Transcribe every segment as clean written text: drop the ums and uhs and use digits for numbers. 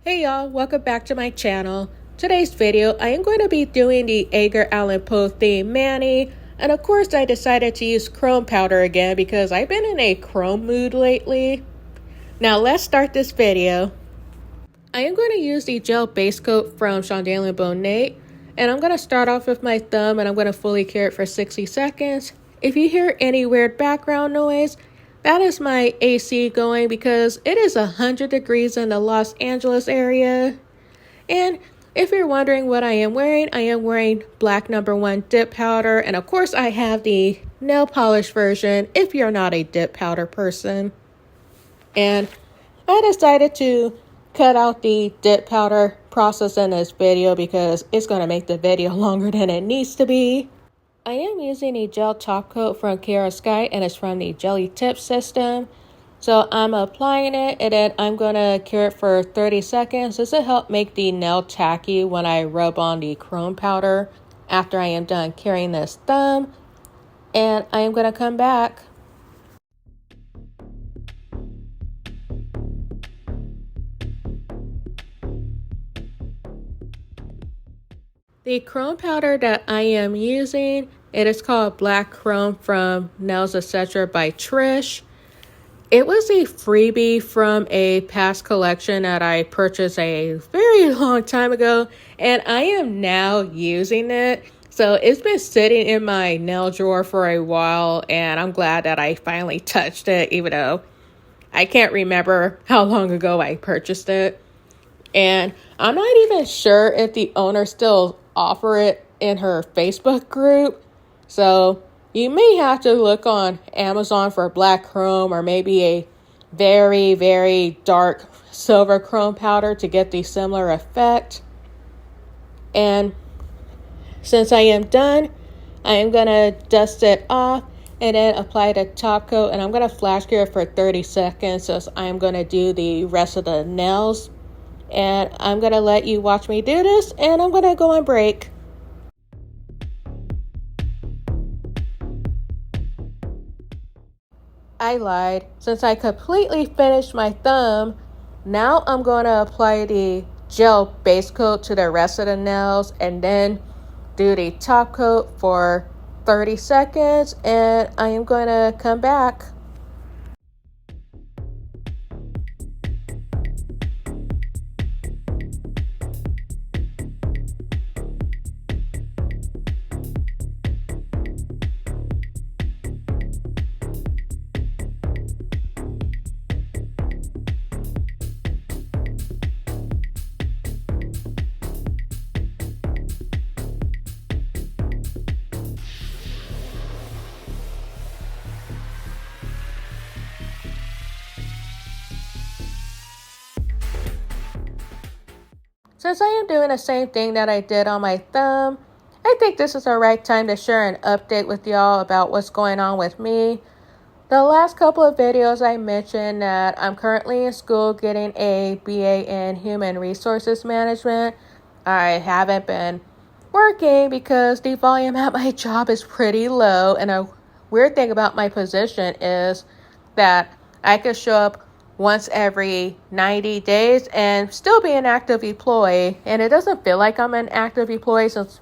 Hey y'all, welcome back to my channel. Today's video, I am going to be doing the Edgar Allan Poe theme mani, and of course I decided to use chrome powder again because I've been in a chrome mood lately. Now let's start this video. I am going to use the gel base coat from Shundalen Bonate, and I'm going to start off with my thumb and I'm going to fully cure it for 60 seconds. If you hear any weird background noise, that is my AC going because it is 100 degrees in the Los Angeles area. And if you're wondering what I am wearing black No. 1 dip powder. And of course I have the nail polish version if you're not a dip powder person. And I decided to cut out the dip powder process in this video because it's going to make the video longer than it needs to be. I am using a gel top coat from Kiara Sky, and it's from the Jelly Tip system. So I'm applying it, and then I'm going to cure it for 30 seconds. This will help make the nail tacky when I rub on the chrome powder after I am done curing this thumb. And I am going to come back. The chrome powder that I am using, it is called Black Chrome from Nails Etc. by Trish. It was a freebie from a past collection that I purchased a very long time ago, and I am now using it. So it's been sitting in my nail drawer for a while, and I'm glad that I finally touched it, even though I can't remember how long ago I purchased it. And I'm not even sure if the owner still offer it in her Facebook group. So you may have to look on Amazon for black chrome or maybe a very, very dark silver chrome powder to get the similar effect. And since I am done, I am going to dust it off and then apply the top coat. And I'm going to flash cure it for 30 seconds as I'm going to do the rest of the nails. And I'm going to let you watch me do this, and I'm going to go on break. I lied. Since I completely finished my thumb, now I'm going to apply the gel base coat to the rest of the nails and then do the top coat for 30 seconds, and I am going to come back. Since I am doing the same thing that I did on my thumb, I think this is the right time to share an update with y'all about what's going on with me. The last couple of videos I mentioned that I'm currently in school getting a BA in Human Resources Management. I haven't been working because the volume at my job is pretty low, and a weird thing about my position is that I could show up once every 90 days and still be an active employee, and it doesn't feel like I'm an active employee since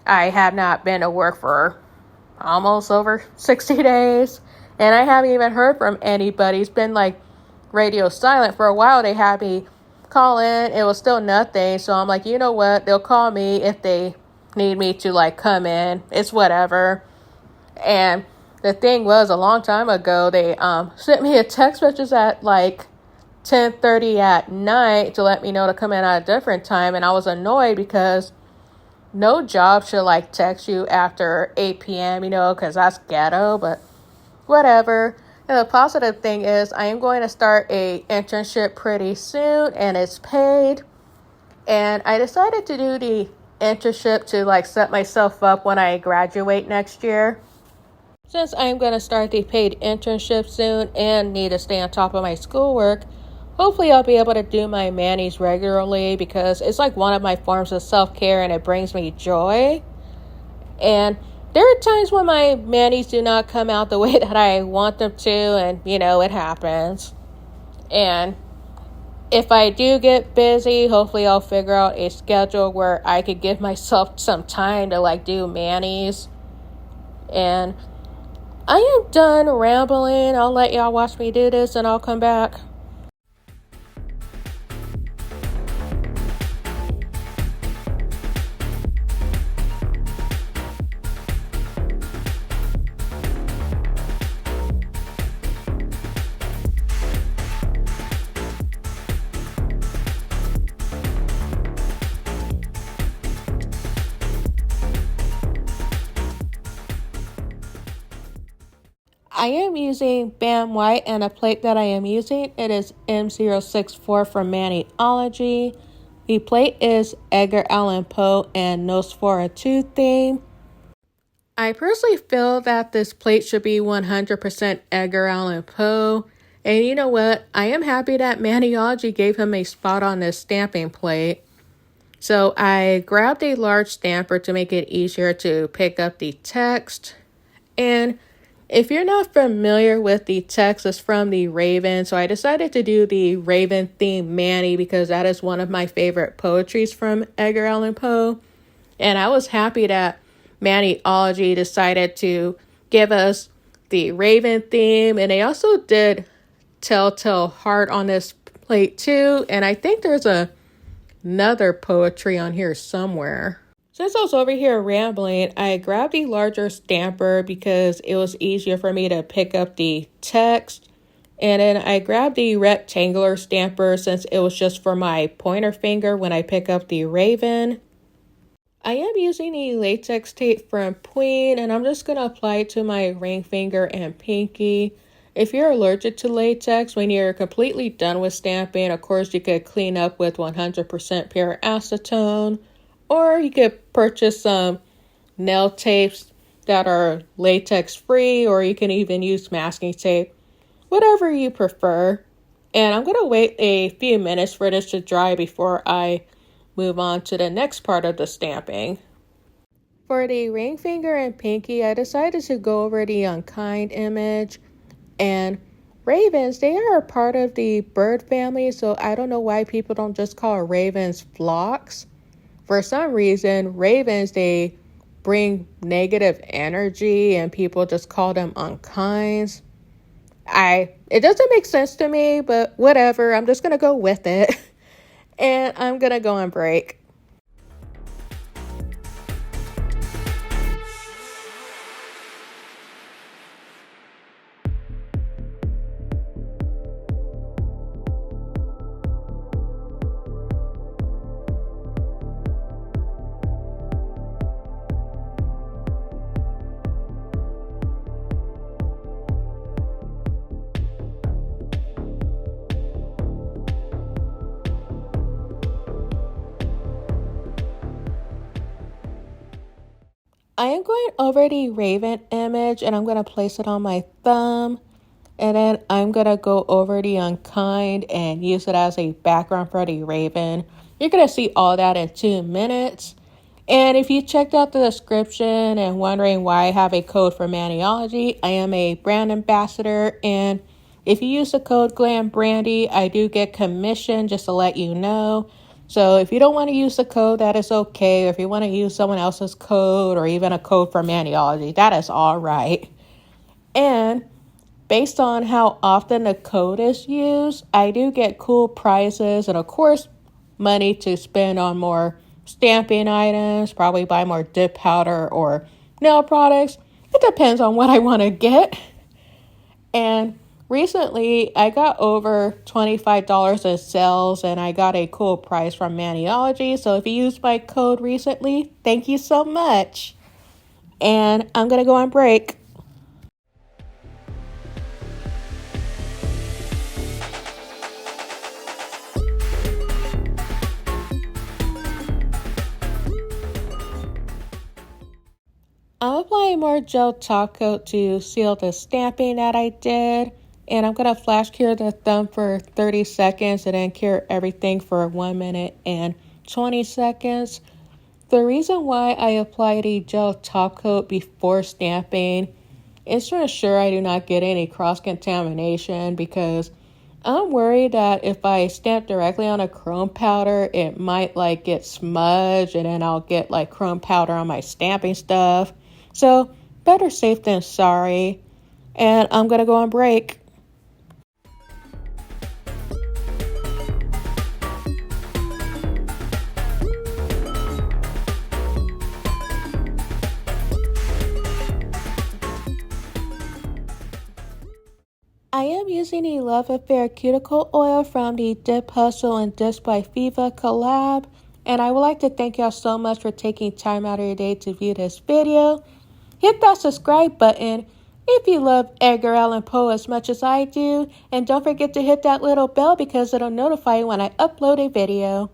I have not been to work for almost over 60 days, and I haven't even heard from anybody. It's been like radio silent for a while. They had me call in, it was still nothing, so I'm like, you know what, they'll call me if they need me to like come in, it's whatever. And the thing was, a long time ago, they sent me a text message at like 10:30 at night to let me know to come in at a different time. And I was annoyed because no job should like text you after 8 p.m., you know, because that's ghetto, but whatever. And the positive thing is I am going to start a internship pretty soon, and it's paid. And I decided to do the internship to like set myself up when I graduate next year. Since I'm going to start the paid internship soon and need to stay on top of my schoolwork, hopefully I'll be able to do my manis regularly because it's like one of my forms of self-care and it brings me joy. And there are times when my manis do not come out the way that I want them to, and you know, it happens. And If I do get busy, hopefully I'll figure out a schedule where I could give myself some time to like do manis. And I am done rambling. I'll let y'all watch me do this and I'll come back. I am using Bam White, and a plate that I am using, it is M064 from Maniology. The plate is Edgar Allan Poe and Nosferatu theme. I personally feel that this plate should be 100% Edgar Allan Poe. And you know what? I am happy that Maniology gave him a spot on this stamping plate. So I grabbed a large stamper to make it easier to pick up the text. And if you're not familiar with the text, it's from the Raven. So I decided to do the Raven themed Manny because that is one of my favorite poetries from Edgar Allan Poe. And I was happy that Maniology decided to give us the Raven theme. And they also did Telltale Heart on this plate too. And I think there's another poetry on here somewhere. Since I was over here rambling, I grabbed a larger stamper because it was easier for me to pick up the text. And then I grabbed the rectangular stamper since it was just for my pointer finger when I pick up the Raven. I am using the latex tape from Queen, and I'm just going to apply it to my ring finger and pinky. If you're allergic to latex, when you're completely done with stamping, of course you could clean up with 100% pure acetone. Or you could purchase some nail tapes that are latex free, or you can even use masking tape, whatever you prefer. And I'm going to wait a few minutes for this to dry before I move on to the next part of the stamping. For the ring finger and pinky, I decided to go over the unkind image. And ravens, they are a part of the bird family, so I don't know why people don't just call ravens flocks. For some reason, ravens, they bring negative energy and people just call them unkinds. It doesn't make sense to me, but whatever. I'm just going to go with it. And I'm going to go on break. I am going over the Raven image and I'm going to place it on my thumb. And then I'm going to go over the unkind and use it as a background for the Raven. You're going to see all that in 2 minutes. And if you checked out the description and wondering why I have a code for Maniology, I am a brand ambassador. And if you use the code Brandy, I do get commission, just to let you know. So if you don't want to use the code, that is okay. Or if you want to use someone else's code or even a code for Maniology, that is all right. And based on how often the code is used, I do get cool prizes and, of course, money to spend on more stamping items, probably buy more dip powder or nail products. It depends on what I want to get. And recently, I got over $25 in sales and I got a cool price from Maniology. So if you used my code recently, thank you so much. And I'm going to go on break. I'm applying more gel top coat to seal the stamping that I did. And I'm going to flash cure the thumb for 30 seconds and then cure everything for 1 minute and 20 seconds. The reason why I apply the gel top coat before stamping is to ensure I do not get any cross-contamination, because I'm worried that if I stamp directly on a chrome powder, it might like get smudged and then I'll get like chrome powder on my stamping stuff. So better safe than sorry. And I'm gonna go on break. I am using the Love Affair Cuticle Oil from the Dip Hustle and Disc by Viva collab. And I would like to thank y'all so much for taking time out of your day to view this video. Hit that subscribe button if you love Edgar Allan Poe as much as I do. And don't forget to hit that little bell because it'll notify you when I upload a video.